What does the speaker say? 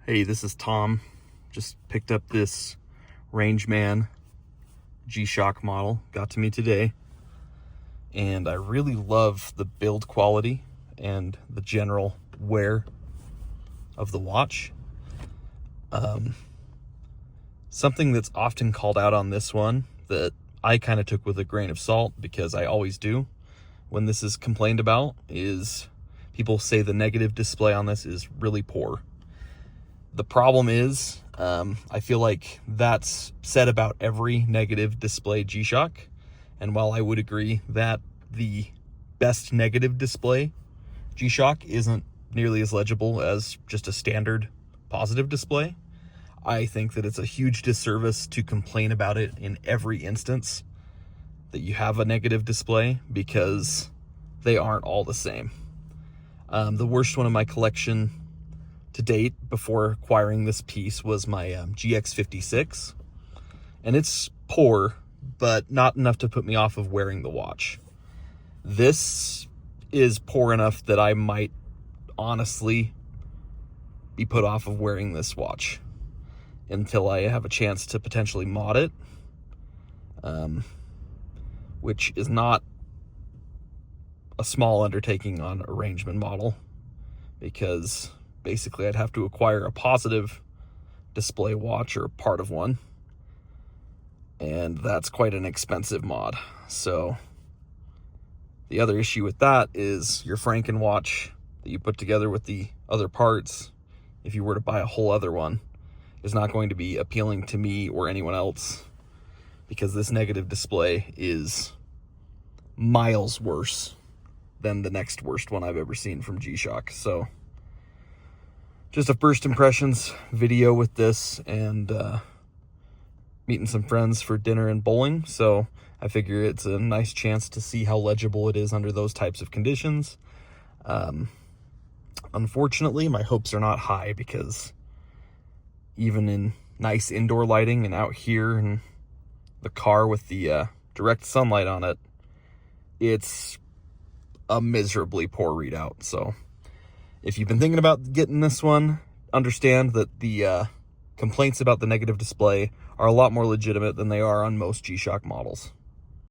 Hey, this is Tom. Just picked up this Rangeman G-Shock model. Got to me today. And I really love the build quality and the general wear of the watch. Something that's often called out on this one that I kind of took with a grain of salt, because I always do when this is complained about, is people say the negative display on this is really poor. The problem is, I feel like that's said about every negative display G-Shock. And while I would agree that the best negative display G-Shock isn't nearly as legible as just a standard positive display, I think that it's a huge disservice to complain about it in every instance that you have a negative display, because they aren't all the same. The worst one in my collection to date before acquiring this piece was my GX-56, and it's poor, but not enough to put me off of wearing the watch. This is poor enough that I might honestly be put off of wearing this watch until I have a chance to potentially mod it, which is not a small undertaking on a Rangeman model, because basically I'd have to acquire a positive display watch or part of one, and that's quite an expensive mod. So the other issue with that is your Franken watch that you put together with the other parts, if you were to buy a whole other one, is not going to be appealing to me or anyone else, because this negative display is miles worse than the next worst one I've ever seen from G-Shock. So just a first impressions video with this, and meeting some friends for dinner and bowling, so I figure it's a nice chance to see how legible it is under those types of conditions. Unfortunately, my hopes are not high, because even in nice indoor lighting and out here in the car with the direct sunlight on it, it's a miserably poor readout. So if you've been thinking about getting this one, understand that the complaints about the negative display are a lot more legitimate than they are on most G-Shock models.